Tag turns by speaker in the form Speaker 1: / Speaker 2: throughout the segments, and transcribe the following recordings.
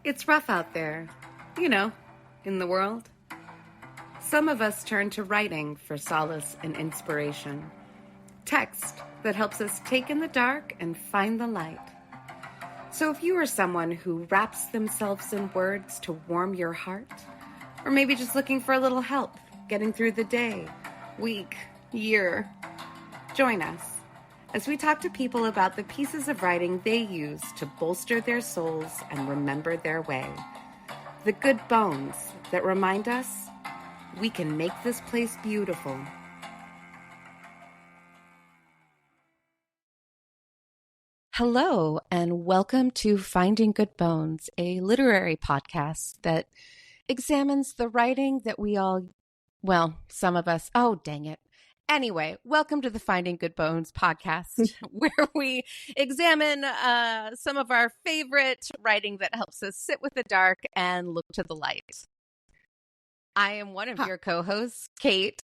Speaker 1: It's rough out there, in the world. Some of us turn to writing for solace and inspiration. Text that helps us take in the dark and find the light. So if you are someone who wraps themselves in words to warm your heart, or maybe just looking for a little help getting through the day, week, year, join us as we talk to people about the pieces of writing they use to bolster their souls and remember their way. The good bones that remind us we can make this place beautiful. Hello, and welcome to Finding Good Bones, a literary podcast that examines the writing that we all, some of us, oh, dang it. Anyway, welcome to the Finding Good Bones podcast, where we examine some of our favorite writing that helps us sit with the dark and look to the light. I am one of your co-hosts, Kate.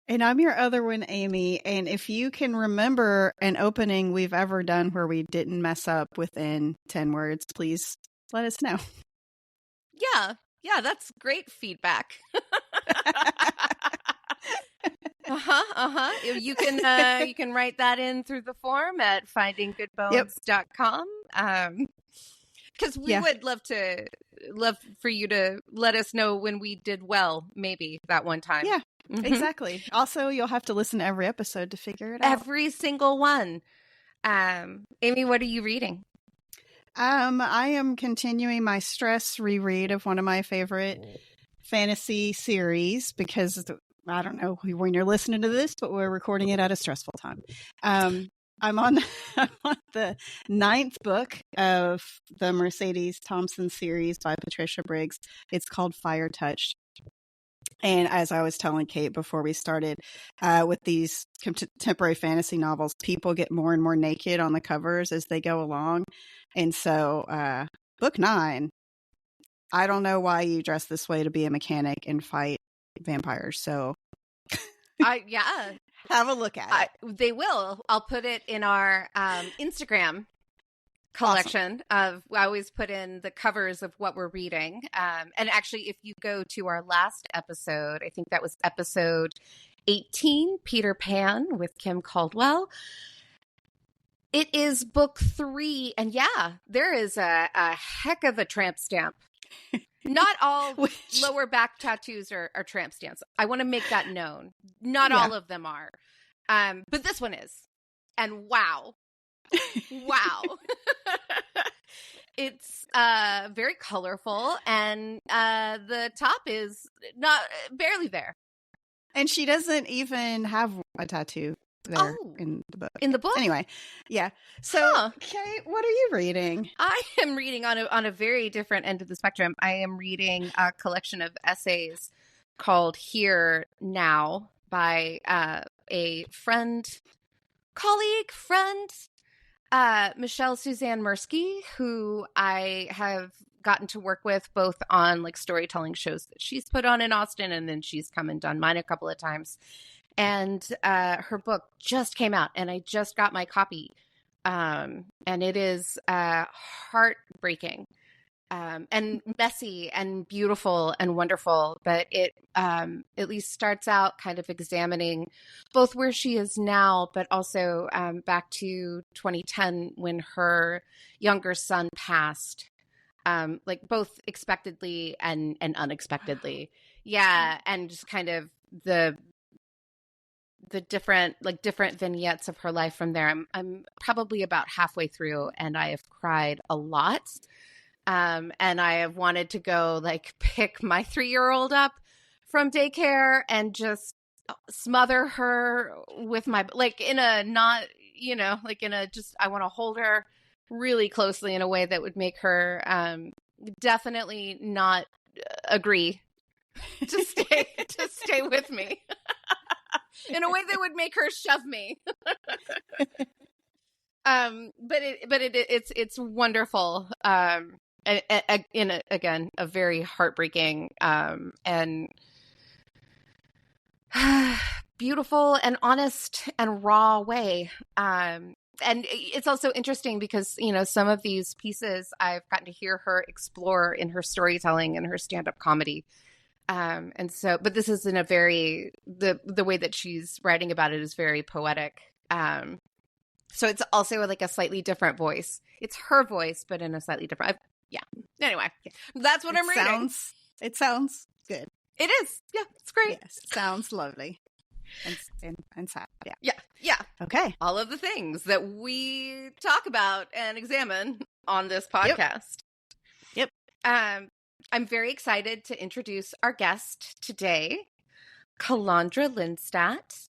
Speaker 2: And I'm your other one, Amy. And if you can remember an opening we've ever done where we didn't mess up within 10 words, please let us know.
Speaker 1: Yeah, that's great feedback. You can write that in through the form at findinggoodbones.com. Because we would love for you to let us know when we did well, maybe that one time.
Speaker 2: Yeah, exactly. Also, you'll have to listen to every episode to figure it out.
Speaker 1: Every single one. Amy, what are you reading?
Speaker 2: I am continuing my stress reread of one of my favorite fantasy series because I don't know when you're listening to this, but we're recording it at a stressful time. I'm on the 9th book of the Mercedes Thompson series by Patricia Briggs. It's called Fire Touched. And as I was telling Kate before we started, with these contemporary fantasy novels, people get more and more naked on the covers as they go along. And so book 9, I don't know why you dress this way to be a mechanic and fight vampires. So have a look at it.
Speaker 1: They will. I'll put it in our Instagram collection. I always put in the covers of what we're reading. And actually, if you go to our last episode, I think that was episode 18, Peter Pan with Kim Caldwell. It is book 3. And there is a heck of a tramp stamp. Not all lower back tattoos are tramp stamps. I want to make that known. Not all of them are. But this one is. And wow. It's very colorful, and the top is barely there.
Speaker 2: And she doesn't even have a tattoo there in the book.
Speaker 1: In the book?
Speaker 2: Anyway, yeah. So, Kate, what are you reading?
Speaker 1: I am reading on a very different end of the spectrum. I am reading a collection of essays called Here Now by a colleague, Michelle Suzanne Mirsky, who I have gotten to work with both on like storytelling shows that she's put on in Austin, and then she's come and done mine a couple of times. And her book just came out, and I just got my copy. And it is heartbreaking and messy and beautiful and wonderful. But it at least starts out kind of examining both where she is now, but also back to 2010 when her younger son passed, like both expectedly and unexpectedly. Yeah. And just kind of the different vignettes of her life from there. I'm probably about halfway through, and I have cried a lot. And I have wanted to go like pick my 3-year-old up from daycare and just smother her with my, like in a not, like in a just, I want to hold her really closely in a way that would make her definitely not agree to stay with me. In a way that would make her shove me. But it's wonderful. Again, a very heartbreaking and beautiful and honest and raw way. And it's also interesting because, some of these pieces I've gotten to hear her explore in her storytelling and her stand-up comedy. But this is in a very, the way that she's writing about it is very poetic. So it's also like a slightly different voice. It's her voice, but in a slightly different, Anyway, that's what I'm reading.
Speaker 2: It sounds good.
Speaker 1: It is. Yeah, it's great.
Speaker 2: Yes, sounds lovely. And sad. Yeah.
Speaker 1: Yeah.
Speaker 2: Okay.
Speaker 1: All of the things that we talk about and examine on this podcast.
Speaker 2: Yep.
Speaker 1: I'm very excited to introduce our guest today, Calandra Lindstadt.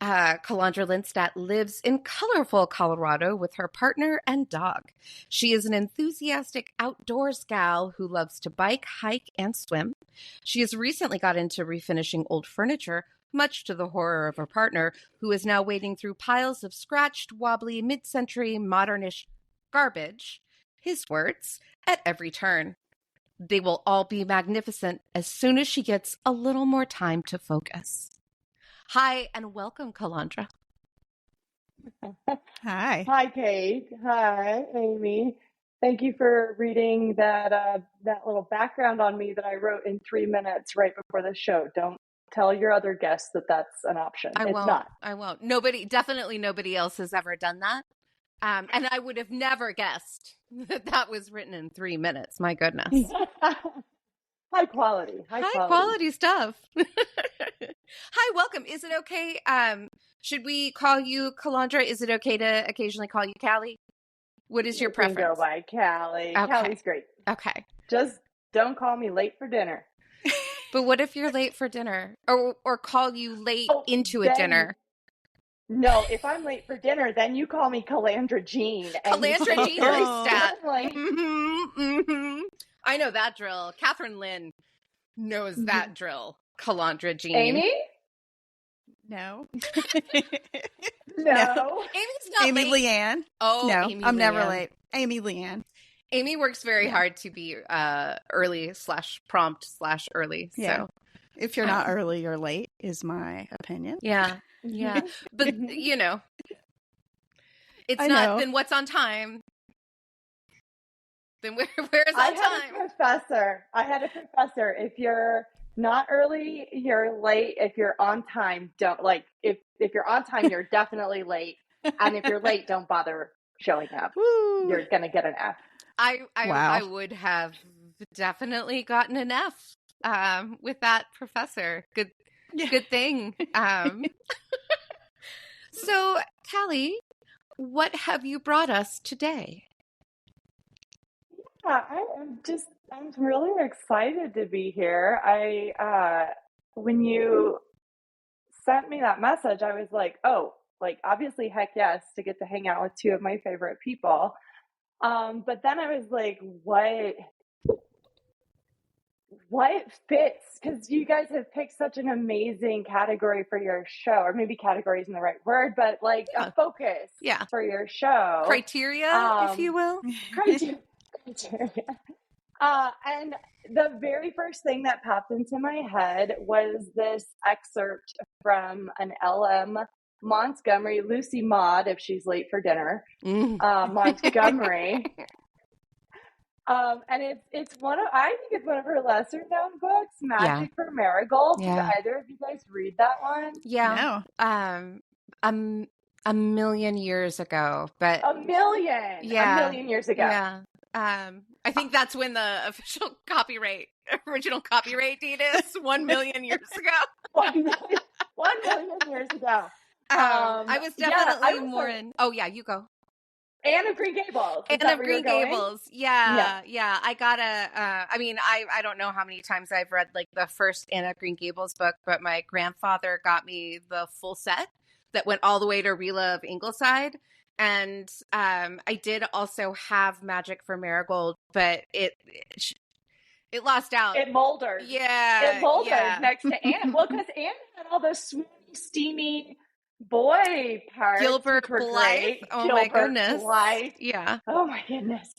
Speaker 1: Calandra Lindstadt lives in colorful Colorado with her partner and dog. She is an enthusiastic outdoors gal who loves to bike, hike, and swim. She has recently got into refinishing old furniture, much to the horror of her partner, who is now wading through piles of scratched, wobbly, mid-century, modernish garbage, his words, at every turn. They will all be magnificent as soon as she gets a little more time to focus. Hi, and welcome, Calandra.
Speaker 2: Hi.
Speaker 3: Hi, Kate. Hi, Amy. Thank you for reading that little background on me that I wrote in 3 minutes right before the show. Don't tell your other guests that that's an option.
Speaker 1: I
Speaker 3: It's not.
Speaker 1: I won't. Definitely nobody else has ever done that. And I would have never guessed that was written in 3 minutes. My goodness.
Speaker 3: High quality.
Speaker 1: High quality stuff. Hi, welcome. Is it okay? Should we call you Calandra? Is it okay to occasionally call you Callie? What is your preference?
Speaker 3: You can go by Callie.
Speaker 1: Okay.
Speaker 3: Callie's great.
Speaker 1: Okay.
Speaker 3: Just don't call me late for dinner.
Speaker 1: But what if you're late for dinner? Or call you late into a dinner?
Speaker 3: No, if I'm late for dinner, then you call me Calandra Jean.
Speaker 1: Calandra Jean Lindstadt.
Speaker 3: Like,
Speaker 1: I know that drill. Catherine Lynn knows that drill. Calandra Jean.
Speaker 3: Amy?
Speaker 2: No.
Speaker 3: No.
Speaker 1: Amy's not
Speaker 2: Amy
Speaker 1: late.
Speaker 2: Leanne.
Speaker 1: Oh,
Speaker 2: no,
Speaker 1: Amy
Speaker 2: I'm never
Speaker 1: Leanne.
Speaker 2: late. Amy Leanne.
Speaker 1: Amy works very hard to be early / prompt / early.
Speaker 2: Yeah.
Speaker 1: So
Speaker 2: If you're not early, you're late, is my opinion.
Speaker 1: yeah. But it's
Speaker 2: I
Speaker 1: not.
Speaker 2: know.
Speaker 1: Then what's on time? Then where's on time?
Speaker 3: I had a professor. If you're not early, you're late. If you're on time, don't like. If you're on time, you're definitely late. And if you're late, don't bother showing up.
Speaker 2: Woo.
Speaker 3: You're gonna get an F.
Speaker 1: I would have definitely gotten an F with that professor. Good thing. So, Callie, what have you brought us today?
Speaker 3: Yeah, I'm really excited to be here. When you sent me that message, I was like, oh, like obviously, heck yes, to get to hang out with two of my favorite people. But then I was like, what fits? Because you guys have picked such an amazing category for your show, or maybe category isn't the right word, but like a focus for your show.
Speaker 1: Criteria, if you will.
Speaker 3: Criteria. And the very first thing that popped into my head was this excerpt from an LM Montgomery, Lucy Maud, if she's late for dinner, Montgomery. And it's I think it's one of her lesser known books, Magic for Marigold. Did either of you guys read that one?
Speaker 1: Yeah. No. A million years ago, but
Speaker 3: a million years ago.
Speaker 1: Yeah. I think that's when the official original copyright deed is 1 million years ago.
Speaker 3: 1 million years ago.
Speaker 1: I was definitely more in. Oh yeah, you go.
Speaker 3: Anne of Green Gables.
Speaker 1: Anne of Green Gables. Yeah. I gotta. I don't know how many times I've read like the first Anne of Green Gables book, but my grandfather got me the full set that went all the way to Rila of Ingleside. And I did also have Magic for Marigold, but it lost out.
Speaker 3: It moldered.
Speaker 1: Yeah.
Speaker 3: It moldered next to Anne. Well, because Anne had all the sweet, steamy boy parts.
Speaker 1: Gilbert Blythe. Oh, my goodness.
Speaker 3: Blythe.
Speaker 1: Yeah.
Speaker 3: Oh, my goodness.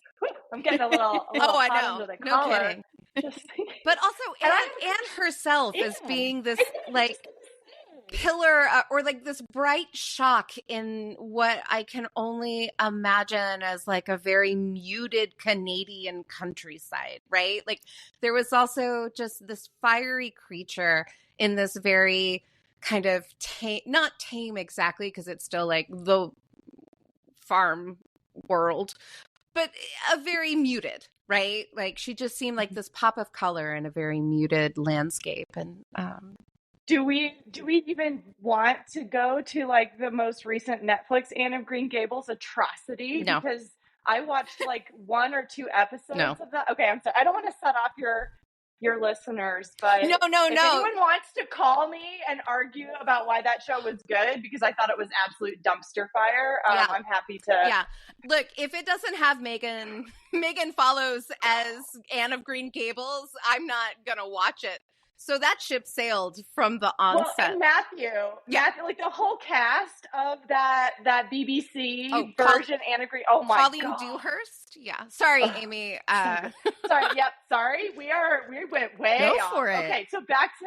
Speaker 3: I'm getting a little
Speaker 1: I
Speaker 3: hot
Speaker 1: know.
Speaker 3: under the
Speaker 1: No
Speaker 3: collar.
Speaker 1: kidding. But also Anne herself as being this like pillar or like this bright shock in what I can only imagine as like a very muted Canadian countryside, right? Like there was also just this fiery creature in this very kind of tame, not tame exactly, because it's still like the farm world, but a very muted, right? Like she just seemed like this pop of color in a very muted landscape. And
Speaker 3: do we even want to go to like the most recent Netflix Anne of Green Gables atrocity?
Speaker 1: No.
Speaker 3: Because I watched like 1 or 2 episodes
Speaker 1: No.
Speaker 3: of that. Okay, I'm sorry. I don't want to set off your listeners, but
Speaker 1: no.
Speaker 3: if anyone wants to call me and argue about why that show was good because I thought it was absolute dumpster fire, I'm happy to.
Speaker 1: Yeah, look, if it doesn't have Megan follows as Anne of Green Gables, I'm not gonna watch it. So that ship sailed from the onset.
Speaker 3: Well, and Matthew, like the whole cast of that BBC version, Anne of Green. Oh my
Speaker 1: Colleen
Speaker 3: God.
Speaker 1: Dewhurst. Yeah, sorry, Amy.
Speaker 3: Sorry. Yep. Sorry. We went way
Speaker 2: Go
Speaker 3: off.
Speaker 2: for it.
Speaker 3: Okay, so back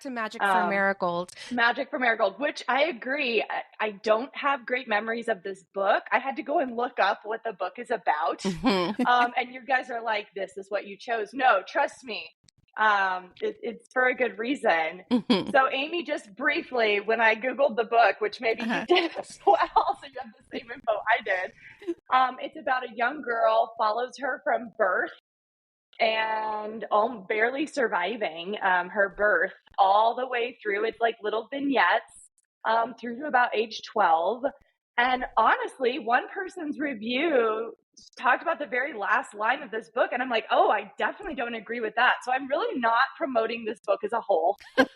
Speaker 3: to
Speaker 1: Magic for Marigold.
Speaker 3: Magic for Marigold, which I agree. I don't have great memories of this book. I had to go and look up what the book is about. And you guys are like, this is what you chose. No, trust me. It's for a good reason. So Amy, just briefly, when I Googled the book, which maybe you did as well, so you have the same info I did. It's about a young girl, follows her from birth and barely surviving her birth all the way through. It's like little vignettes through to about age 12. And honestly, one person's review talked about the very last line of this book, and I'm like, oh, I definitely don't agree with that. So I'm really not promoting this book as a whole. The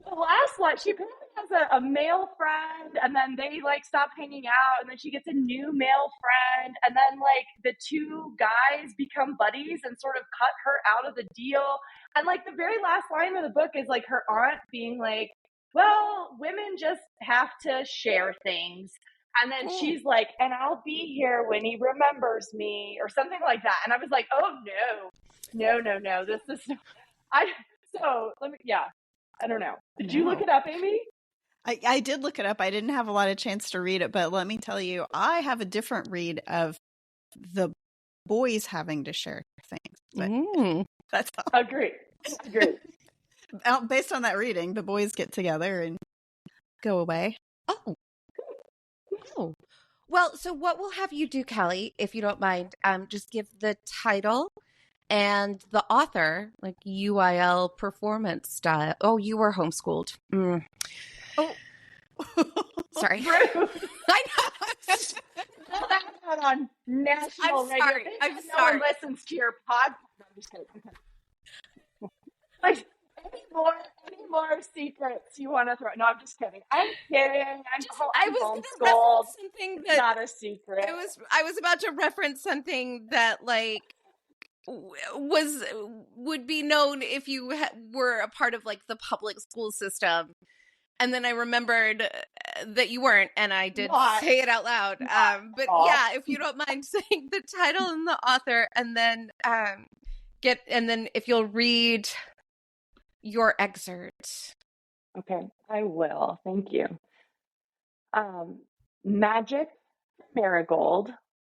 Speaker 3: last line, she apparently has a male friend, and then they like stop hanging out, and then she gets a new male friend, and then like the 2 guys become buddies and sort of cut her out of the deal. And like the very last line of the book is like her aunt being like, well, women just have to share things. And then she's like, and I'll be here when he remembers me, or something like that. And I was like, oh no, this is, I don't know. Did you look it up, Amy?
Speaker 2: I did look it up. I didn't have a lot of chance to read it, but let me tell you, I have a different read of the boys having to share things. But that's all.
Speaker 3: Agreed.
Speaker 2: Based on that reading, the boys get together and go away.
Speaker 1: Oh. Well, so what we'll have you do, Kelly, if you don't mind, just give the title and the author, like UIL performance style. Oh, you were homeschooled. Oh, sorry.
Speaker 3: I know. That's not on national radio.
Speaker 1: I'm
Speaker 3: no
Speaker 1: sorry.
Speaker 3: one listens to your podcast. No, I'm just kidding. Like, any more secrets you want to throw? No, I'm just kidding. I'm kidding.
Speaker 1: I was going to reference something that
Speaker 3: not a secret.
Speaker 1: I was about to reference something that like would be known if you were a part of like the public school system, and then I remembered that you weren't, and I did say it out loud. But yeah, if you don't mind saying the title and the author, and then if you'll read your excerpt.
Speaker 3: Okay, I will. Thank you. Magic Marigold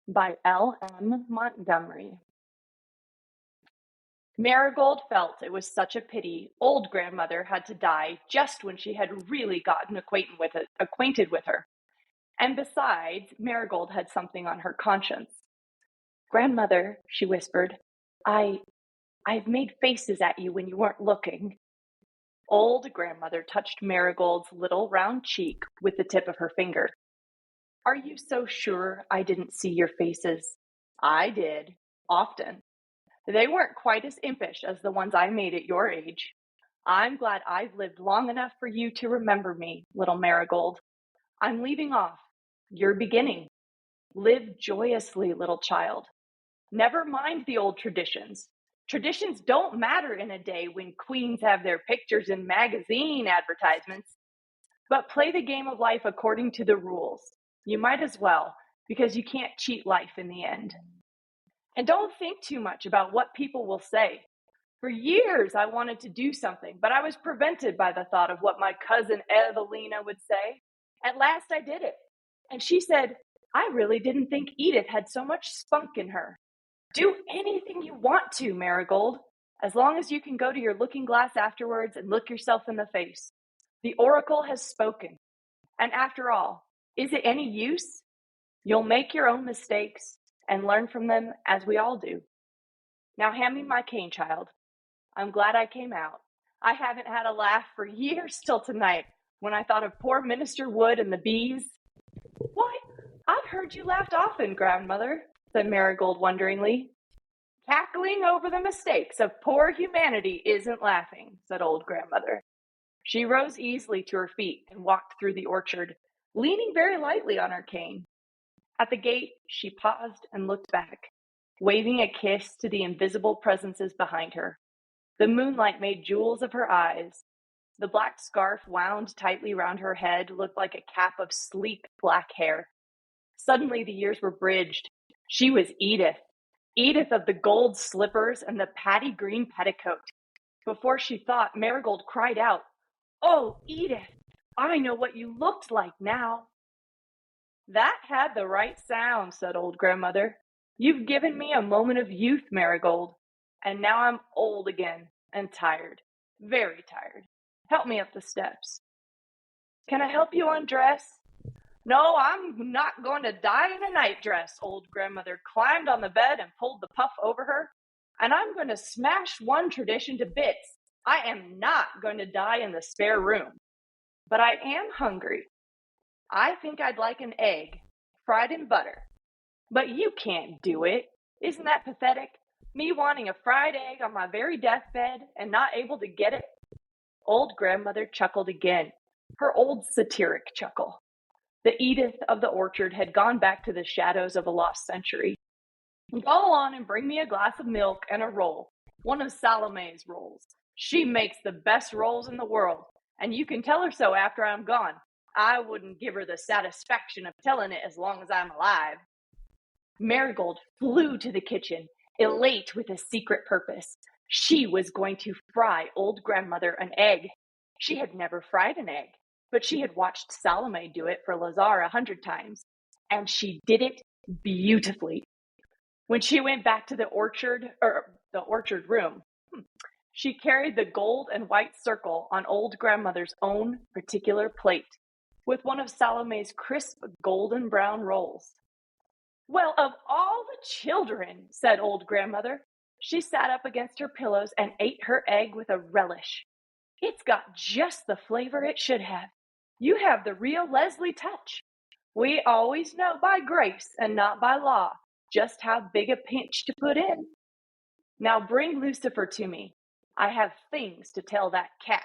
Speaker 3: by L.M. Montgomery. Marigold felt it was such a pity old grandmother had to die just when she had really gotten acquainted with her. And besides, Marigold had something on her conscience. Grandmother, she whispered, I've made faces at you when you weren't looking. Old grandmother touched Marigold's little round cheek with the tip of her finger. Are you so sure I didn't see your faces? I did, often. They weren't quite as impish as the ones I made at your age. I'm glad I've lived long enough for you to remember me, little Marigold. I'm leaving off. You're beginning. Live joyously, little child. Never mind the old traditions. Traditions don't matter in a day when queens have their pictures in magazine advertisements. But play the game of life according to the rules. You might as well, because you can't cheat life in the end. And don't think too much about what people will say. For years, I wanted to do something, but I was prevented by the thought of what my cousin Evelina would say. At last, I did it. And she said, I really didn't think Edith had so much spunk in her. Do anything you want to, Marigold, as long as you can go to your looking glass afterwards and look yourself in the face. The oracle has spoken. And after all, is it any use? You'll make your own mistakes and learn from them as we all do. Now hand me my cane, child. I'm glad I came out. I haven't had a laugh for years till tonight when I thought of poor Minister Wood and the bees. Why, I've heard you laughed often, grandmother, said Marigold wonderingly. Cackling over the mistakes of poor humanity isn't laughing, said old grandmother. She rose easily to her feet and walked through the orchard, leaning very lightly on her cane. At the gate, she paused and looked back, waving a kiss to the invisible presences behind her. The moonlight made jewels of her eyes. The black scarf wound tightly round her head looked like a cap of sleek black hair. Suddenly the years were bridged. She was Edith, Edith of the gold slippers and the patty green petticoat. Before she thought, Marigold cried out, Oh, Edith, I know what you looked like now. That had the right sound, said old grandmother. You've given me a moment of youth, Marigold, and now I'm old again and tired, very tired. Help me up the steps. Can I help you undress? No, I'm not going to die in a nightdress. Old grandmother climbed on the bed and pulled the puff over her. And I'm going to smash one tradition to bits. I am not going to die in the spare room. But I am hungry. I think I'd like an egg, fried in butter. But you can't do it. Isn't that pathetic? Me wanting a fried egg on my very deathbed and not able to get it? Old grandmother chuckled again, her old satiric chuckle. The Edith of the orchard had gone back to the shadows of a lost century. Go on and bring me a glass of milk and a roll, one of Salome's rolls. She makes the best rolls in the world, and you can tell her so after I'm gone. I wouldn't give her the satisfaction of telling it as long as I'm alive. Marigold flew to the kitchen, elate with a secret purpose. She was going to fry old grandmother an egg. She had never fried an egg, but she had watched Salome do it for Lazar 100 times, and she did it beautifully. When she went back to the orchard room, she carried the gold and white circle on old grandmother's own particular plate, with one of Salome's crisp golden brown rolls. Well, of all the children, said old grandmother. She sat up against her pillows and ate her egg with a relish. It's got just the flavor it should have. You have the real Leslie touch. We always know by grace and not by law just how big a pinch to put in. Now bring Lucifer to me. I have things to tell that cat.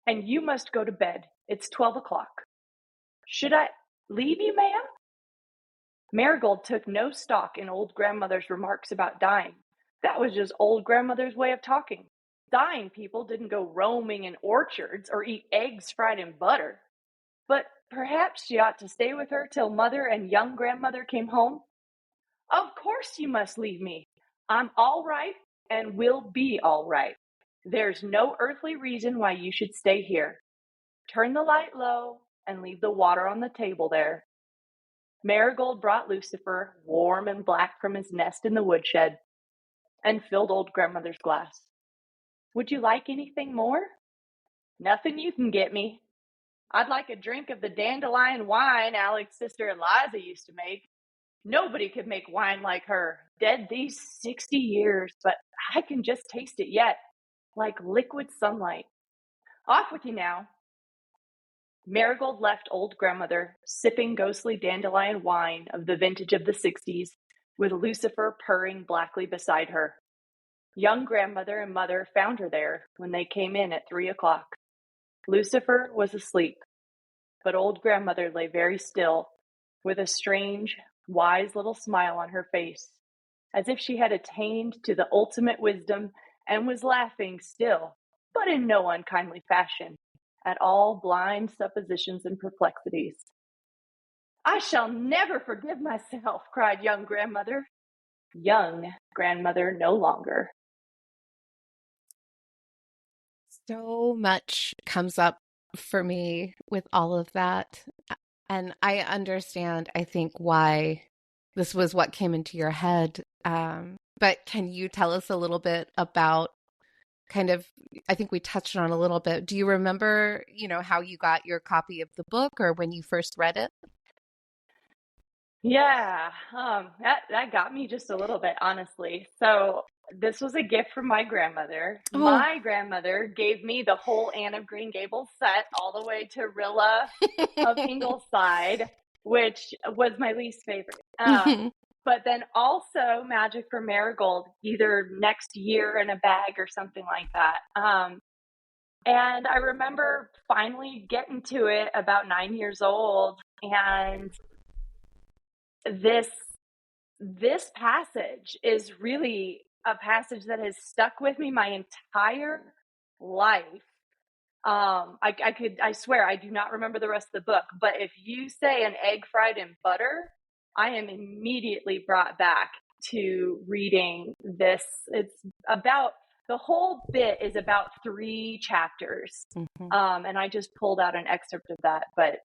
Speaker 3: And you must go to bed. It's 12 o'clock. Should I leave you, ma'am? Marigold took no stock in old grandmother's remarks about dying. That was just old grandmother's way of talking. Dying people didn't go roaming in orchards or eat eggs fried in butter. But perhaps she ought to stay with her till mother and young grandmother came home. Of course you must leave me. I'm all right and will be all right. There's no earthly reason why you should stay here. Turn the light low and leave the water on the table there. Marigold brought Lucifer, warm and black from his nest in the woodshed, and filled old grandmother's glass. Would you like anything more? Nothing you can get me. I'd like a drink of the dandelion wine Alec's sister Eliza used to make. Nobody could make wine like her, dead these 60 years, but I can just taste it yet, like liquid sunlight. Off with you now. Marigold left old grandmother sipping ghostly dandelion wine of the vintage of the 60s, with Lucifer purring blackly beside her. Young grandmother and mother found her there when they came in at 3 o'clock. Lucifer was asleep, but old grandmother lay very still, with a strange, wise little smile on her face, as if she had attained to the ultimate wisdom and was laughing still, but in no unkindly fashion, at all blind suppositions and perplexities. I shall never forgive myself, cried young grandmother. Young grandmother no longer.
Speaker 1: So much comes up for me with all of that. And I understand, I think, why this was what came into your head. But can you tell us a little bit about kind of, I think we touched on a little bit. Do you remember, how you got your copy of the book or when you first read it?
Speaker 3: Yeah, that got me just a little bit, honestly. So this was a gift from my grandmother.
Speaker 1: Oh.
Speaker 3: My grandmother gave me the whole Anne of Green Gables set, all the way to Rilla of Ingleside, which was my least favorite. But then also Magic for Marigold, either next year in a bag or something like that. And I remember finally getting to it about 9 years old, and this passage is really a passage that has stuck with me my entire life. I swear I do not remember the rest of the book, but if you say an egg fried in butter, I am immediately brought back to reading this. It's about, the whole bit is about 3 chapters. And I just pulled out an excerpt of that, but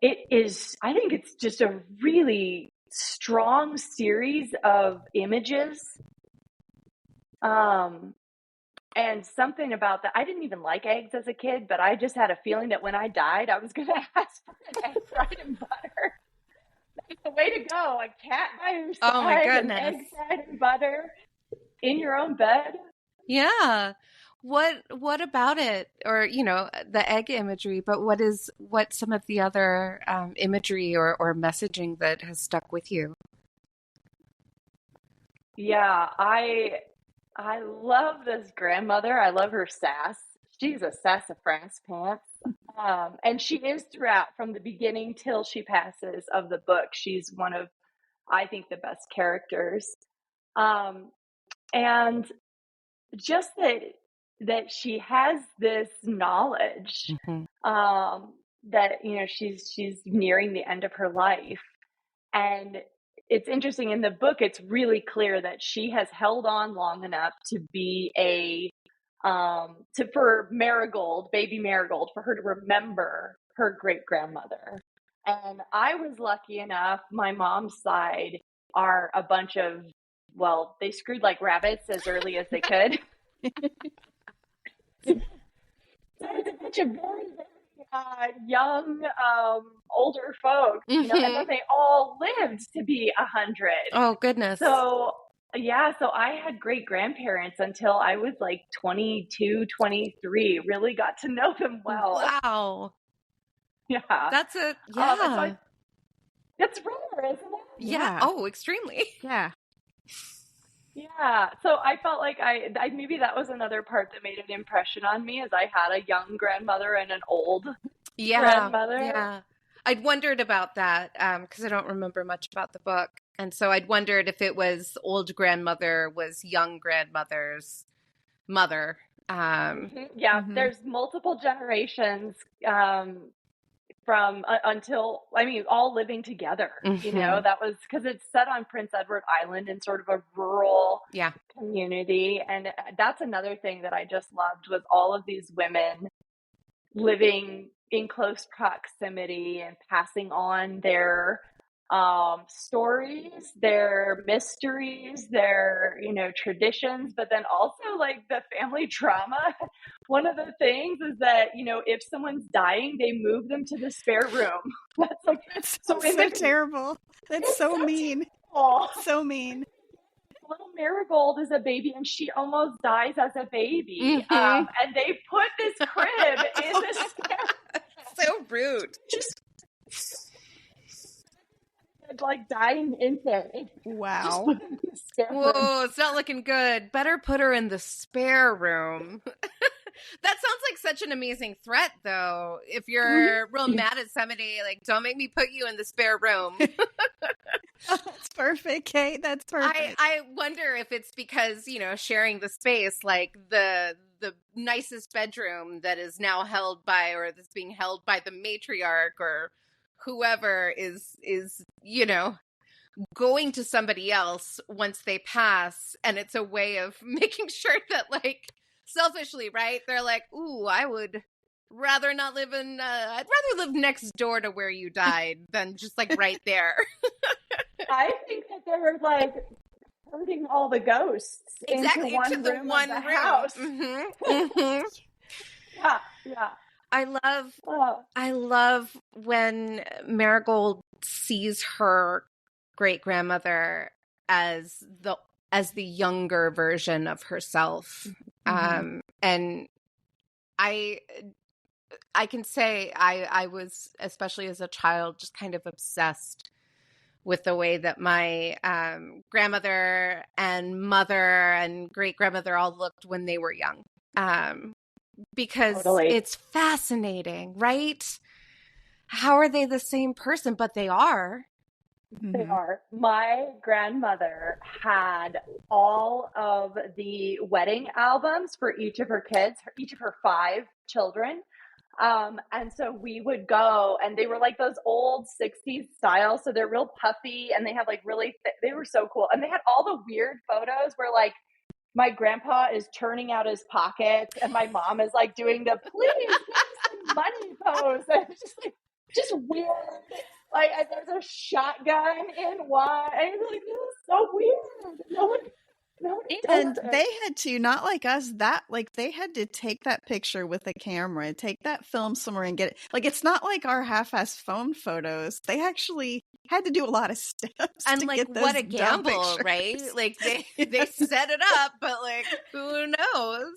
Speaker 3: I think it's just a really strong series of images. And something about that, I didn't even like eggs as a kid, but I just had a feeling that when I died, I was going to ask for an egg fried in butter. That's the way to go. A cat by your side,
Speaker 1: oh my goodness.
Speaker 3: An egg fried in butter in your own bed.
Speaker 1: Yeah. What about it, or the egg imagery, but what's some of the other imagery or messaging that has stuck with you?
Speaker 3: Yeah, I love this grandmother. I love her sass. She's a sassafras pants. And she is throughout, from the beginning till she passes of the book. She's one of, I think, the best characters. And just that she has this knowledge, that, she's nearing the end of her life. And it's interesting, in the book, it's really clear that she has held on long enough to be for Marigold, baby Marigold, for her to remember her great grandmother. And I was lucky enough, my mom's side are a bunch of, well, they screwed like rabbits as early as they could. So it's a bunch of very young, older folks, and then they all lived to be 100.
Speaker 1: Oh, goodness.
Speaker 3: So, yeah, so I had great grandparents until I was like 22, 23, really got to know them well.
Speaker 1: Wow.
Speaker 3: Yeah.
Speaker 1: That's
Speaker 3: it's rare, isn't it?
Speaker 1: Yeah. Oh, extremely.
Speaker 2: Yeah.
Speaker 3: Yeah. So I felt like I maybe that was another part that made an impression on me, as I had a young grandmother and an old grandmother.
Speaker 1: Yeah. I'd wondered about that because I don't remember much about the book. And so I'd wondered if it was old grandmother was young grandmother's mother.
Speaker 3: Yeah, there's multiple generations from until, all living together. That was because it's set on Prince Edward Island in sort of a rural community. And that's another thing that I just loved, was all of these women living in close proximity and passing on their stories, their mysteries, their, traditions, but then also like the family trauma. One of the things is that, if someone's dying, they move them to the spare room.
Speaker 2: That's so terrible. That's so mean. So mean.
Speaker 3: Little Marigold is a baby, and she almost dies as a baby. And they put this crib in the spare.
Speaker 1: So rude.
Speaker 3: Just like dying infant.
Speaker 2: Wow.
Speaker 1: Whoa, it's not looking good. Better put her in the spare room. That sounds like such an amazing threat, though. If you're real mad at somebody, like, don't make me put you in the spare room.
Speaker 2: That's perfect, Kate. That's perfect.
Speaker 1: I wonder if it's because, sharing the space, like the nicest bedroom that is now held by, or that's being held by the matriarch or whoever is going to somebody else once they pass. And it's a way of making sure that, like, selfishly, right? They're like, ooh, I would rather not live in, I'd rather live next door to where you died than just like right there.
Speaker 3: I think that they're like herding all the ghosts
Speaker 1: Exactly,
Speaker 3: into
Speaker 1: into the
Speaker 3: room
Speaker 1: one
Speaker 3: of the
Speaker 1: room.
Speaker 3: house.
Speaker 1: Mm-hmm. Mm-hmm.
Speaker 3: Yeah.
Speaker 1: I love when Marigold sees her great grandmother as the younger version of herself. And I can say I was, especially as a child, just kind of obsessed with the way that my grandmother and mother and great grandmother all looked when they were young. Because
Speaker 3: Totally.
Speaker 1: it's fascinating, right? How are they the same person? But they are.
Speaker 3: They are. My grandmother had all of the wedding albums for each of her kids, each of her 5 children. And so we would go, and they were like those old 60s style. So they're real puffy, and they have like really, they were so cool. And they had all the weird photos where like my grandpa is turning out his pockets, and my mom is like doing the please give me some money pose. And it's just weird. Like, and there's a shotgun in one. And you're like, this is so weird. Nobody
Speaker 2: And
Speaker 3: does
Speaker 2: they had to, not like us, that like they had to take that picture with a camera, take that film somewhere and get it. Like, it's not like our half-ass phone photos. They actually had to do a lot of steps.
Speaker 1: And
Speaker 2: to
Speaker 1: like,
Speaker 2: get those
Speaker 1: what a
Speaker 2: dumb
Speaker 1: gamble,
Speaker 2: pictures.
Speaker 1: right? Like they set it up, but like, who knows?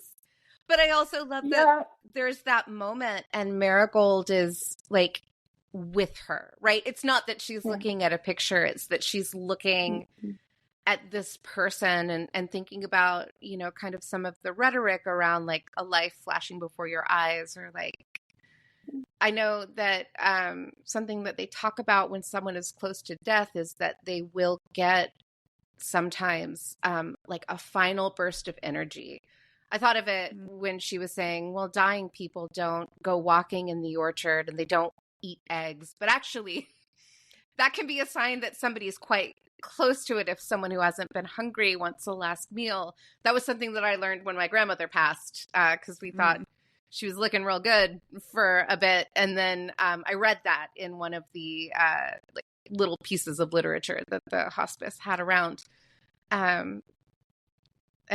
Speaker 1: But I also love that there's that moment, and Marigold is like with her, right? It's not that she's looking at a picture, it's that she's looking at this person and thinking about, you know, kind of some of the rhetoric around like a life flashing before your eyes, or like, I know that something that they talk about when someone is close to death is that they will get sometimes like a final burst of energy. I thought of it when she was saying, well, dying people don't go walking in the orchard and they don't eat eggs, but actually that can be a sign that somebody is quite close to it. If someone who hasn't been hungry wants a last meal. That was something that I learned when my grandmother passed, because we thought she was looking real good for a bit. And then I read that in one of the like little pieces of literature that the hospice had around. I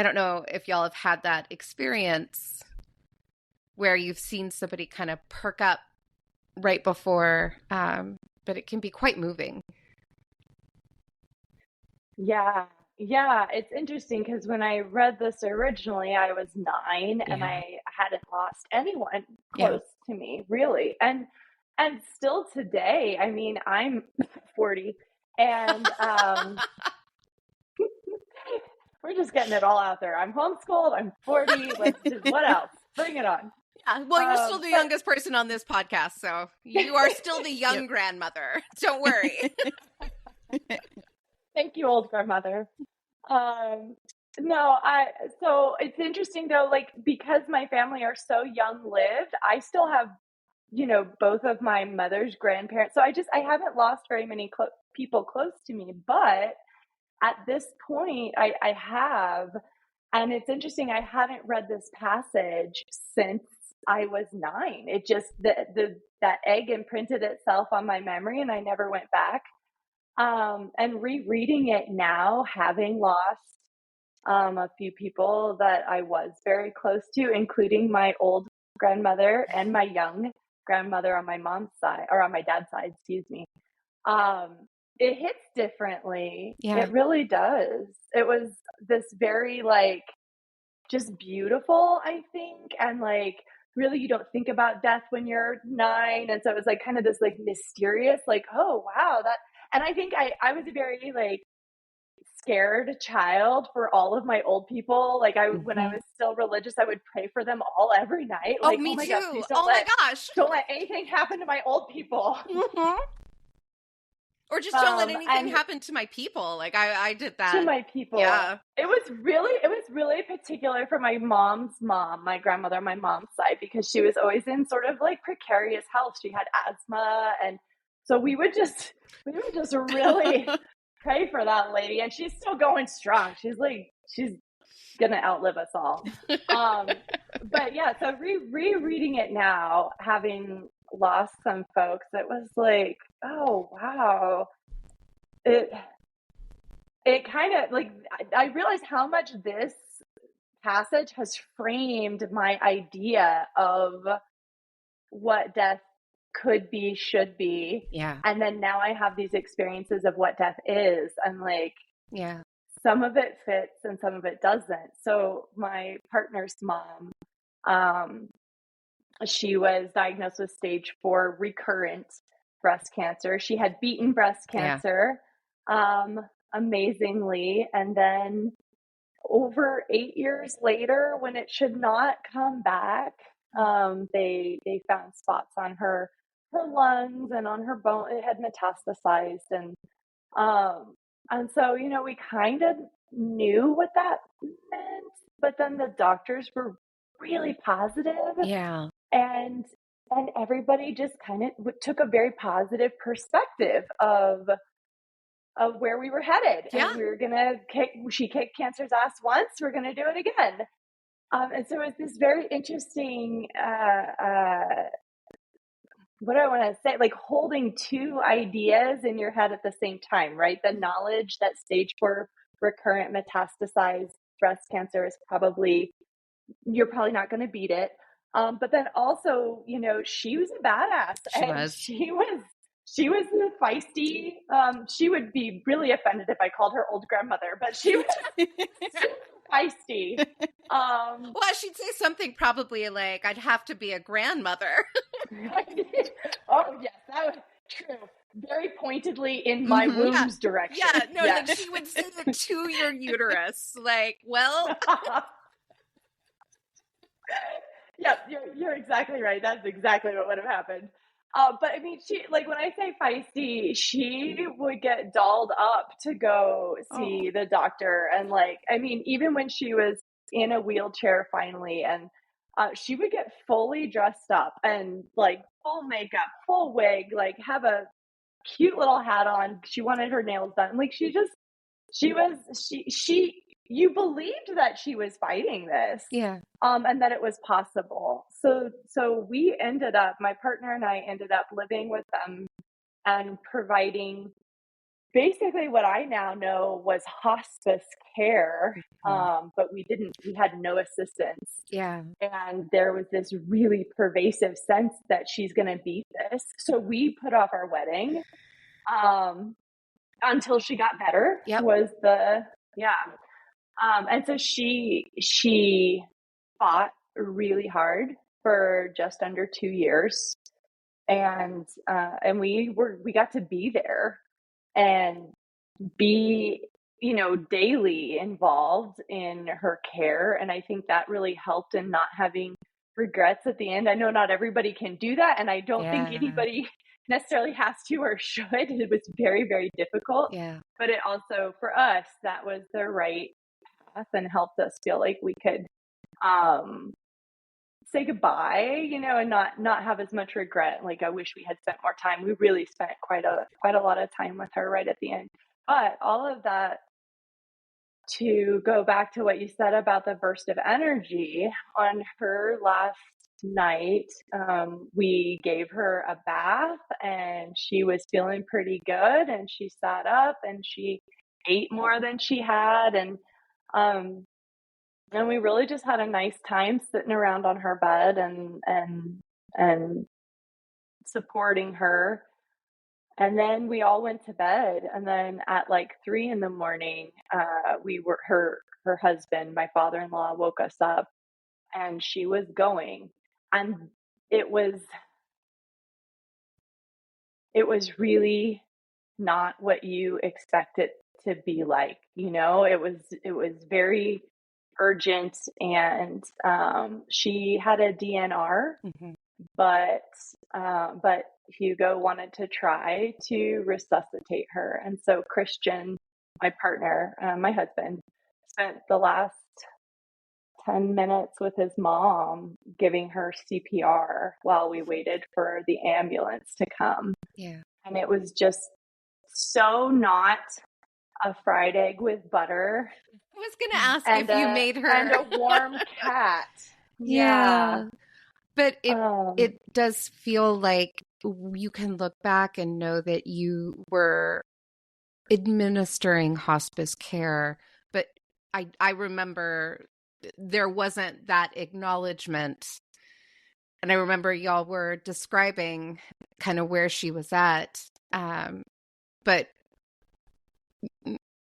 Speaker 1: don't know if y'all have had that experience where you've seen somebody kind of perk up right before, but it can be quite moving.
Speaker 3: Yeah. It's interesting because when I read this originally, I was 9 and I hadn't lost anyone close to me, really. And still today, I mean, I'm 40 and we're just getting it all out there. I'm homeschooled, I'm 40, let's just, what else? Bring it on.
Speaker 1: Yeah, well, you're still the youngest person on this podcast, so you are still the young grandmother. Don't worry.
Speaker 3: Thank you, old grandmother. So it's interesting though, like, because my family are so young lived, I still have, you know, both of my mother's grandparents. So I haven't lost very many people close to me, but at this point I have, and it's interesting, I haven't read this passage since I was 9. It just, that egg imprinted itself on my memory and I never went back. And rereading it now, having lost a few people that I was very close to, including my old grandmother and my young grandmother on my mom's side, or on my dad's side, excuse me. It hits differently.
Speaker 1: Yeah.
Speaker 3: It really does. It was this very like just beautiful, I think, and like really you don't think about death when you're 9, and so it was like kind of this like mysterious, like, oh wow, that. And I think I was a very like scared child for all of my old people. Like when I was still religious, I would pray for them all every night. Like,
Speaker 1: me
Speaker 3: oh my
Speaker 1: too.
Speaker 3: God, please
Speaker 1: My gosh.
Speaker 3: Don't let anything happen to my old people.
Speaker 1: Or just don't let anything happen to my people. Like I did that.
Speaker 3: To my people.
Speaker 1: Yeah. It
Speaker 3: was really particular for my mom's mom, my grandmother on my mom's side, because she was always in sort of like precarious health. She had asthma, and so we would just really pray for that lady, and she's still going strong. She's going to outlive us all. But yeah, so rereading it now, having lost some folks, it was like, oh, wow. It kind of like, I realized how much this passage has framed my idea of what death could be, should be.
Speaker 1: Yeah.
Speaker 3: And then now I have these experiences of what death is. And like,
Speaker 1: yeah,
Speaker 3: some of it fits and some of it doesn't. So my partner's mom, she was diagnosed with stage 4 recurrent breast cancer. She had beaten breast cancer, amazingly. And then over 8 years later, when it should not come back, they found spots on her lungs and on her bone. It had metastasized, and so, you know, we kind of knew what that meant, but then the doctors were really positive.
Speaker 1: Yeah.
Speaker 3: And everybody just kind of took a very positive perspective of where we were headed.
Speaker 1: Yeah.
Speaker 3: And we were going to she kicked cancer's ass once, we're going to do it again. And so it's this very interesting, what do I want to say? Like holding two ideas in your head at the same time, right? The knowledge that stage 4 recurrent metastasized breast cancer is you're probably not going to beat it. But then also, you know, she was a badass. She was feisty. She would be really offended if I called her old grandmother, but she was feisty.
Speaker 1: Well, she'd say something probably like, I'd have to be a grandmother.
Speaker 3: Oh, yes, that was true. Very pointedly in my womb's direction.
Speaker 1: Yeah, no, like she would say it to your uterus. Like, well.
Speaker 3: Yeah, you're exactly right. That's exactly what would have happened. But I mean, she, like, when I say feisty, she would get dolled up to go see the doctor. And like, I mean, even when she was in a wheelchair finally, and she would get fully dressed up and like full makeup, full wig, like have a cute little hat on. She wanted her nails done. Like you believed that she was fighting this.
Speaker 1: Yeah.
Speaker 3: And that it was possible. So my partner and I ended up living with them and providing basically what I now know was hospice care. But we had no assistance.
Speaker 1: Yeah.
Speaker 3: And there was this really pervasive sense that she's going to beat this. So we put off our wedding, until she got better.
Speaker 1: Yep.
Speaker 3: And so she fought really hard for just under 2 years, and we got to be there and be, you know, daily involved in her care. And I think that really helped in not having regrets at the end. I know not everybody can do that, and I don't think anybody necessarily has to or should. It was very, very difficult.
Speaker 1: Yeah.
Speaker 3: But it also, for us, that was the right path and helped us feel like we could say goodbye, you know, and not have as much regret. Like, I wish we had spent more time. We really spent quite a lot of time with her right at the end. But all of that, to go back to what you said about the burst of energy, on her last night, we gave her a bath and she was feeling pretty good, and she sat up and she ate more than she had, and we really just had a nice time sitting around on her bed and supporting her. And then we all went to bed, and then at like 3 a.m, her husband, my father-in-law, woke us up, and she was going, and it was really not what you expect it to be like. You know, it was very urgent, and she had a DNR, but Hugo wanted to try to resuscitate her. And so Christian, my partner, my husband, spent the last 10 minutes with his mom giving her CPR while we waited for the ambulance to come.
Speaker 1: Yeah.
Speaker 3: And it was just so not a fried egg with butter
Speaker 1: was going to ask
Speaker 3: and
Speaker 1: if you made her.
Speaker 3: and a warm cat.
Speaker 1: Yeah. But it
Speaker 3: Um,
Speaker 1: does feel like you can look back and know that you were administering hospice care. But I remember there wasn't that acknowledgement. And I remember y'all were describing kind of where she was at. But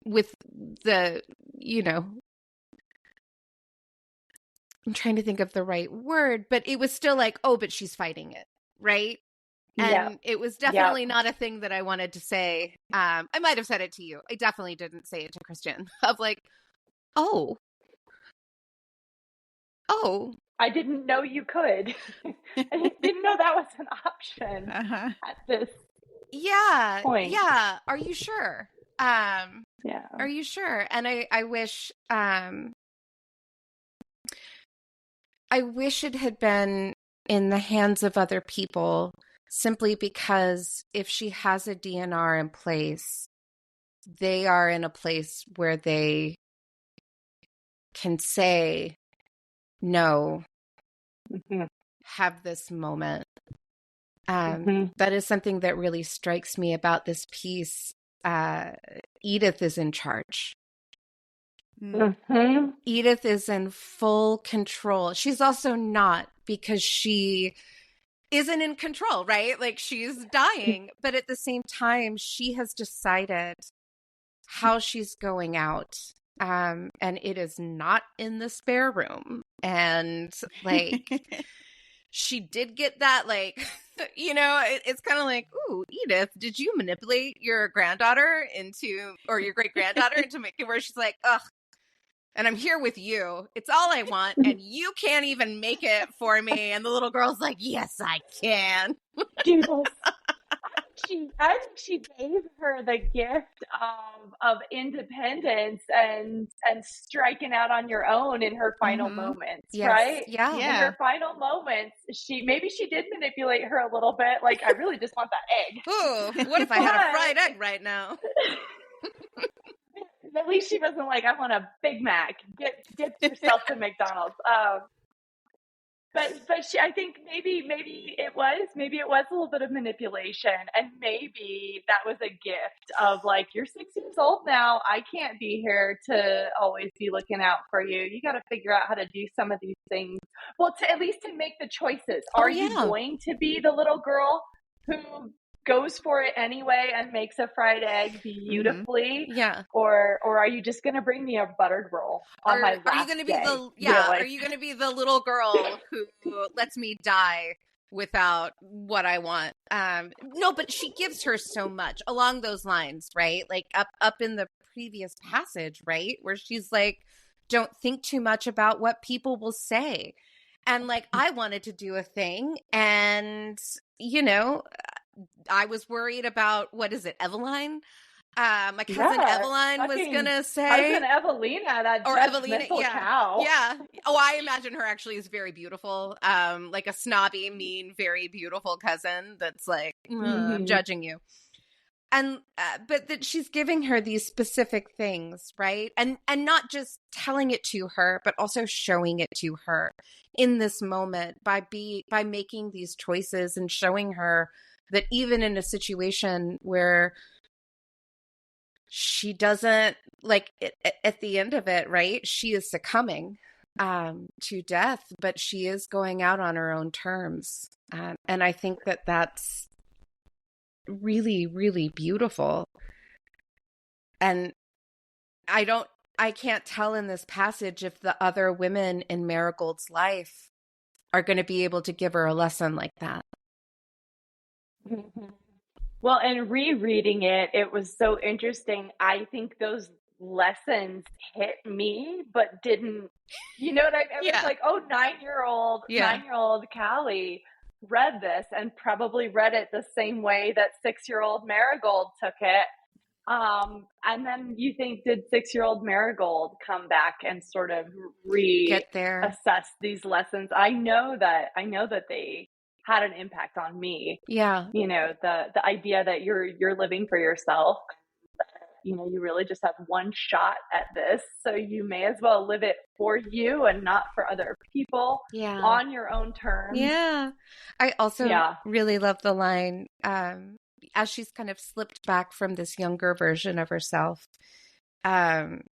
Speaker 1: with the, I'm trying to think of the right word, but it was still like, oh, but she's fighting it, right?
Speaker 3: yeah,
Speaker 1: And it was
Speaker 3: yeah.
Speaker 1: definitely not a thing that I wanted to say. I might have said it to you. I definitely didn't say it to Christian of like, oh,
Speaker 3: I didn't know you could. I didn't know that was an option at this point.
Speaker 1: yeah. Are you sure?
Speaker 3: Yeah.
Speaker 1: Are you sure? And I wish it had been in the hands of other people, simply because if she has a DNR in place, they are in a place where they can say, no, have this moment. That is something that really strikes me about this piece. Edith is in charge. Edith is in full control. She's also not, because she isn't in control, right? Like, she's dying, but at the same time, she has decided how she's going out. And it is not in the spare room. And like, she did get that, like, it's kind of like, ooh, Edith, did you manipulate your granddaughter or your great granddaughter into making where she's like, ugh, and I'm here with you. It's all I want. And you can't even make it for me. And the little girl's like, yes, I can.
Speaker 3: Dude, I think she gave her the gift of independence and striking out on your own in her final moments,
Speaker 1: yes.
Speaker 3: right?
Speaker 1: Yeah.
Speaker 3: In her final moments, maybe she did manipulate her a little bit. Like, I really just want that egg.
Speaker 1: Ooh, what if I had a fried egg right now?
Speaker 3: At least she wasn't like, I want a Big Mac. Get yourself to McDonald's. But I think maybe it was a little bit of manipulation, and maybe that was a gift of like, you're 6 years old now. I can't be here to always be looking out for you. You got to figure out how to do some of these things. Well, at least to make the choices. Are you going to be the little girl who goes for it anyway and makes a fried egg beautifully?
Speaker 1: Yeah.
Speaker 3: Or are you just going to bring me a buttered roll on my last day?
Speaker 1: Are you going to be are you going to be the little girl who lets me die without what I want? No, but she gives her so much along those lines, right? Like up in the previous passage, right? Where she's like, don't think too much about what people will say. And like, I wanted to do a thing, and I was worried about, what is it, Eveline? My cousin Eveline was gonna say,
Speaker 3: cousin Evelina, that judgmental cow.
Speaker 1: Yeah. Oh, I imagine her actually is very beautiful. Like a snobby, mean, very beautiful cousin that's like, I'm judging you. And but that she's giving her these specific things, right? And not just telling it to her, but also showing it to her in this moment by making these choices and showing her that even in a situation where she doesn't, like, at the end of it, right, she is succumbing to death, but she is going out on her own terms. And I think that that's really, really beautiful. And I can't tell in this passage if the other women in Marigold's life are going to be able to give her a lesson like that.
Speaker 3: Well, and rereading it was so interesting. I think those lessons hit me, but didn't, you know what I mean? It was like, oh, 9-year-old Callie read this and probably read it the same way that 6-year-old Marigold took it. And then you think, did 6-year-old Marigold come back and sort of reassess these lessons? I know that they had an impact on me.
Speaker 1: Yeah.
Speaker 3: The idea that you're living for yourself, you really just have one shot at this. So you may as well live it for you and not for other people on your own terms.
Speaker 1: Yeah. I also really love the line, as she's kind of slipped back from this younger version of herself,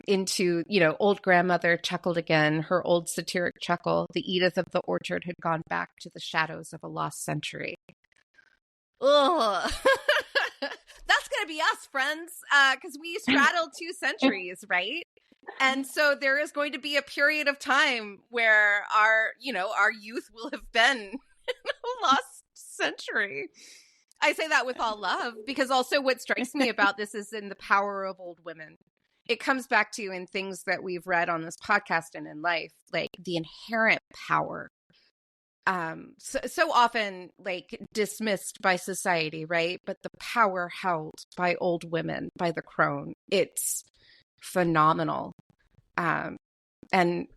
Speaker 1: into, old grandmother chuckled again, her old satiric chuckle. The Edith of the orchard had gone back to the shadows of a lost century. Ugh. That's going to be us, friends, because we straddle 2 centuries, right? And so there is going to be a period of time where our youth will have been in a lost century. I say that with all love, because also what strikes me about this is in the power of old women. It comes back to in things that we've read on this podcast and in life, like the inherent power. So often like dismissed by society, right? But the power held by old women, by the crone, it's phenomenal. And I,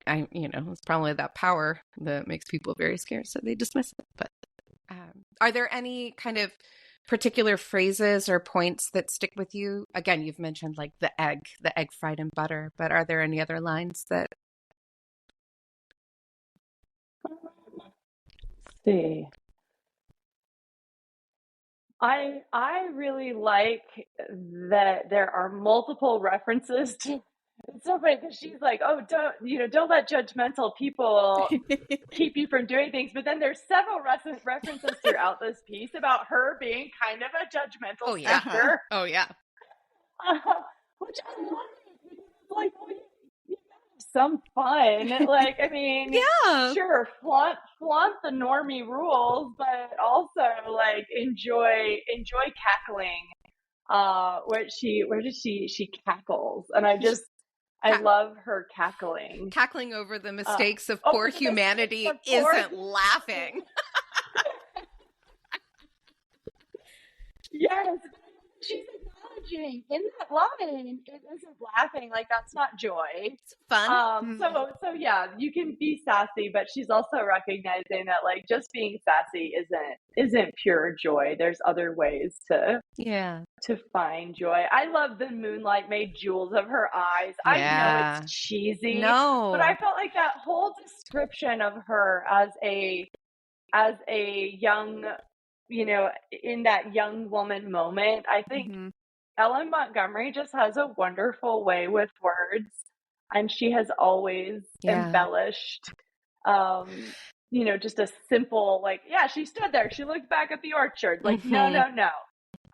Speaker 1: it's probably that power that makes people very scared, so they dismiss it. But are there any kind of particular phrases or points that stick with you? Again, you've mentioned like the egg fried in butter, but are there any other lines that?
Speaker 3: Let's see. I really like that there are multiple references to. It's so funny because she's like, "Oh, don't let judgmental people keep you from doing things." But then there's several references throughout this piece about her being kind of a judgmental actor.
Speaker 1: Oh yeah.
Speaker 3: Which I love. Like, well, you have some fun. Like, I mean, sure, flaunt the normie rules, but also like enjoy cackling. Where does she cackles, and I love her cackling.
Speaker 1: Cackling over the mistakes of poor humanity isn't laughing.
Speaker 3: Yes. She's acknowledging in that line, it isn't laughing, like that's not joy.
Speaker 1: It's fun.
Speaker 3: So yeah, you can be sassy, but she's also recognizing that like just being sassy isn't pure joy. There's other ways to find joy. I love the moonlight made jewels of her eyes. I know it's cheesy, but I felt like that whole description of her as a young, in that young woman moment, I think Ellen Montgomery just has a wonderful way with words, and she has always embellished, just a simple, like, she stood there, she looked back at the orchard, like, no,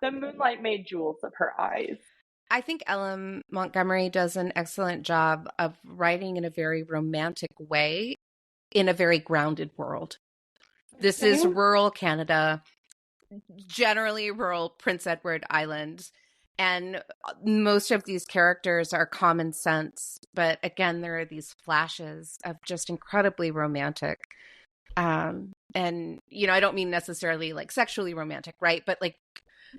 Speaker 3: the moonlight made jewels of her eyes.
Speaker 1: I think Ellen Montgomery does an excellent job of writing in a very romantic way in a very grounded world. This is rural Canada, generally rural Prince Edward Island, and most of these characters are common sense, but again there are these flashes of just incredibly romantic, and I don't mean necessarily like sexually romantic, right, but like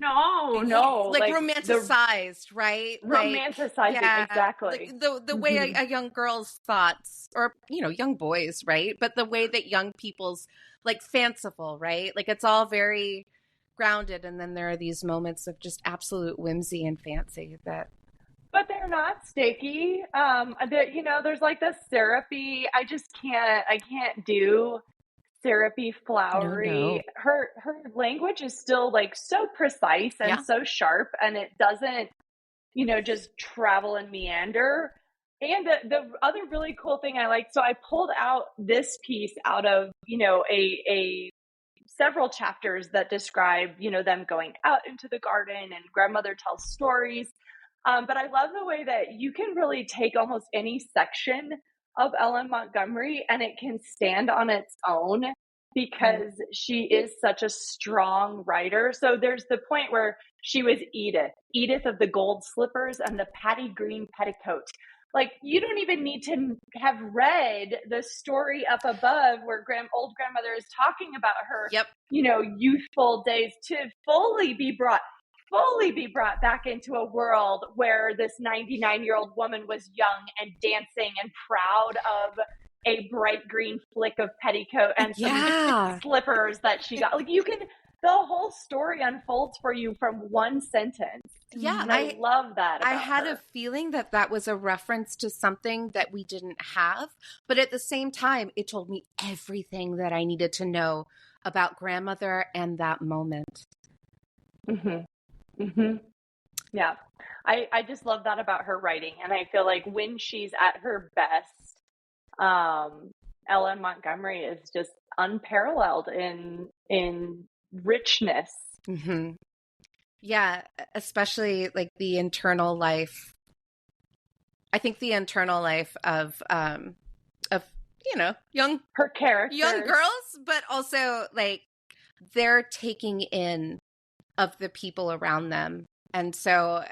Speaker 1: like romanticized, right?
Speaker 3: Romanticizing, exactly.
Speaker 1: Like the way a young girl's thoughts, or young boys, right? But the way that young people's like fanciful, right? Like it's all very grounded, and then there are these moments of just absolute whimsy and fancy that.
Speaker 3: But they're not sticky. There's like this syrupy. I can't do syrupy, flowery.
Speaker 1: No.
Speaker 3: Her language is still like so precise and so sharp, and it doesn't, just travel and meander. And the other really cool thing I like, so I pulled out this piece out of, a several chapters that describe, them going out into the garden and grandmother tells stories. But I love the way that you can really take almost any section of Ellen Montgomery and it can stand on its own because she is such a strong writer. So there's the point where she was Edith of the gold slippers and the patty green petticoat. Like, you don't even need to have read the story up above where old grandmother is talking about her, youthful days to fully be brought back into a world where this 99-year-old woman was young and dancing and proud of a bright green flick of petticoat and some slippers that she got. Like, the whole story unfolds for you from one sentence.
Speaker 1: Yeah,
Speaker 3: and I love that about
Speaker 1: I had
Speaker 3: her.
Speaker 1: a feeling that that was a reference to something that we didn't have, but at the same time, it told me everything that I needed to know about grandmother and that moment.
Speaker 3: Mm-hmm. Mm-hmm. Yeah. I just love that about her writing. And I feel like when she's at her best, Ellen Montgomery is just unparalleled in richness.
Speaker 1: Mm-hmm. Yeah, especially like the internal life. I think the internal life of young
Speaker 3: Her characters.
Speaker 1: young girls, but also like their taking in of the people around them. And so,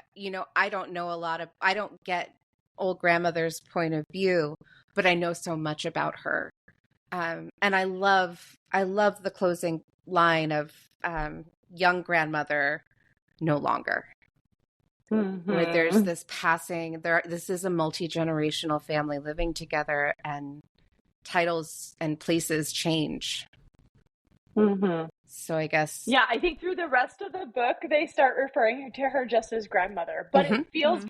Speaker 1: I don't get old grandmother's point of view, but I know so much about her. And I love the closing line of young grandmother no longer.
Speaker 3: Mm-hmm.
Speaker 1: Where there's this passing, this is a multi-generational family living together, and titles and places change.
Speaker 3: Mm-hmm.
Speaker 1: So I guess.
Speaker 3: Yeah, I think through the rest of the book, they start referring to her just as grandmother. But it feels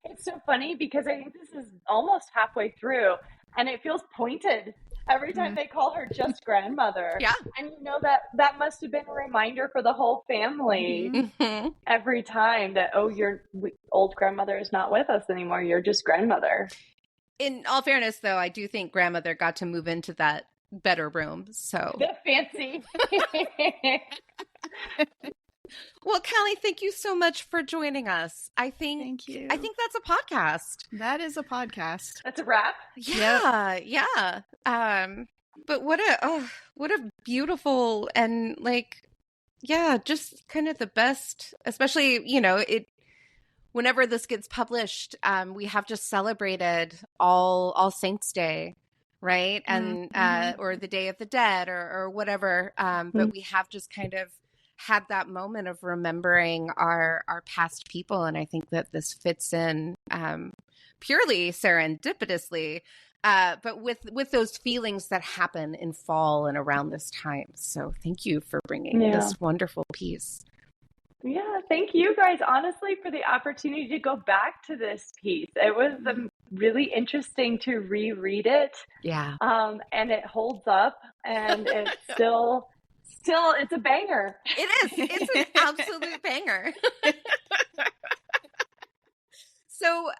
Speaker 3: it's so funny because I think this is almost halfway through, and it feels pointed every time they call her just grandmother.
Speaker 1: Yeah.
Speaker 3: And that must have been a reminder for the whole family every time that, your old grandmother is not with us anymore. You're just grandmother.
Speaker 1: In all fairness, though, I do think grandmother got to move into that better room. So
Speaker 3: the fancy.
Speaker 1: Well, Callie, thank you so much for joining us.
Speaker 2: Thank you.
Speaker 1: I think that's a podcast.
Speaker 2: That is a podcast.
Speaker 3: That's a wrap.
Speaker 1: Yeah, yeah. But what a beautiful and just kind of the best. Especially, whenever this gets published, we have just celebrated All Saints Day, right? And or the Day of the Dead, or whatever. But we have just kind of had that moment of remembering our past people, and I think that this fits in purely serendipitously, but with those feelings that happen in fall and around this time. So thank you for bringing this wonderful piece.
Speaker 3: Yeah, thank you guys, honestly, for the opportunity to go back to this piece. It was really interesting to reread it.
Speaker 1: Yeah.
Speaker 3: And it holds up, and it's still, it's a banger.
Speaker 1: It is. It's an absolute banger. So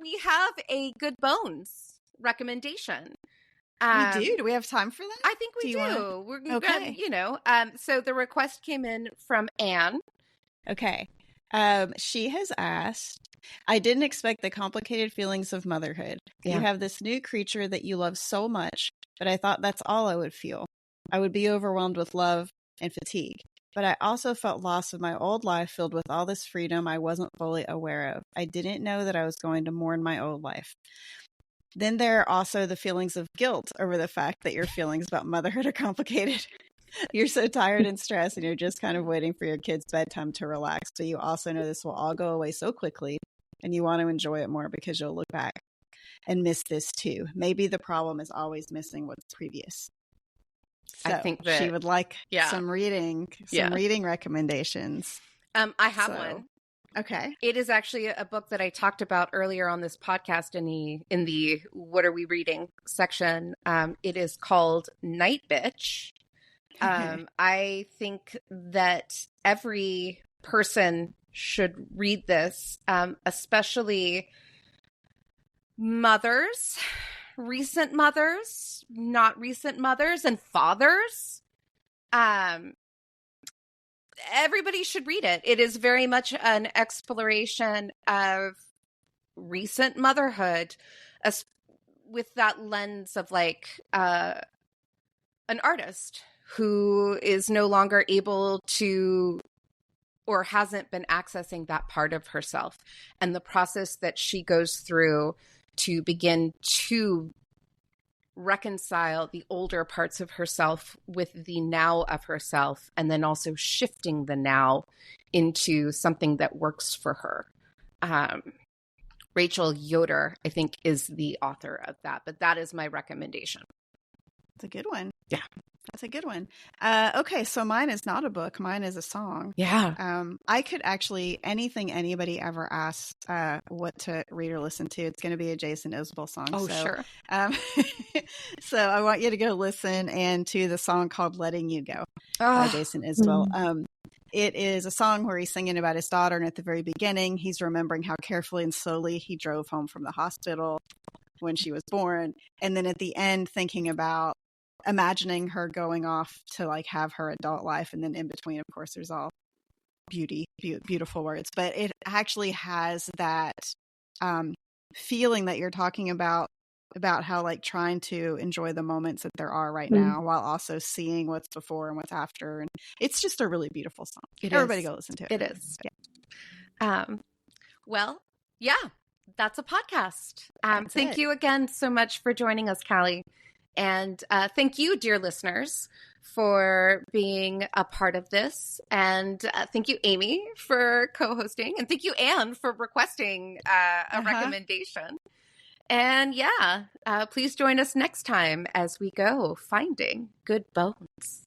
Speaker 1: we have a Good Bones recommendation.
Speaker 2: We do? Do we have time for that?
Speaker 1: I think we do. We're
Speaker 2: okay.
Speaker 1: So the request came in from Anne.
Speaker 2: Okay. She has asked, I didn't expect the complicated feelings of motherhood. Yeah. You have this new creature that you love so much, but I thought that's all I would feel. I would be overwhelmed with love and fatigue. But I also felt loss of my old life filled with all this freedom I wasn't fully aware of. I didn't know that I was going to mourn my old life. Then there are also the feelings of guilt over the fact that your feelings about motherhood are complicated. You're so tired and stressed, and you're just kind of waiting for your kids' bedtime to relax. But you also know this will all go away so quickly, and you want to enjoy it more because you'll look back and miss this too. Maybe the problem is always missing what's previous. So
Speaker 1: I think that
Speaker 2: she would like some reading recommendations.
Speaker 1: I have one.
Speaker 2: Okay.
Speaker 1: It is actually a book that I talked about earlier on this podcast in the What Are We Reading section. It is called Night Bitch. I think that every person should read this, especially mothers, recent mothers, not recent mothers, and fathers. Everybody should read it. It is very much an exploration of recent motherhood, with that lens of an artist who is no longer able to, or hasn't been accessing that part of herself, and the process that she goes through to begin to reconcile the older parts of herself with the now of herself, and then also shifting the now into something that works for her. Rachel Yoder, I think, is the author of that, but that is my recommendation.
Speaker 2: It's a good one.
Speaker 1: Yeah.
Speaker 2: That's a good one. Okay, so mine is not a book. Mine is a song.
Speaker 1: Yeah.
Speaker 2: I could actually, anything anybody ever asks what to read or listen to, it's going to be a Jason Isbell song.
Speaker 1: Oh,
Speaker 2: so,
Speaker 1: sure.
Speaker 2: So I want you to go listen and to the song called Letting You Go by Jason Isbell. It is a song where he's singing about his daughter, and at the very beginning, he's remembering how carefully and slowly he drove home from the hospital when she was born. And then at the end, thinking about imagining her going off to like have her adult life. And then in between, of course, there's all beautiful words. But it actually has that feeling that you're talking about how like trying to enjoy the moments that there are right now while also seeing what's before and what's after. And it's just a really beautiful song. Everybody go listen to it.
Speaker 1: It is. Yeah. Well, yeah, that's a podcast. Thank you again so much for joining us, Callie. And thank you, dear listeners, for being a part of this. And thank you, Amy, for co-hosting. And thank you, Anne, for requesting a recommendation. And yeah, please join us next time as we go finding good bones.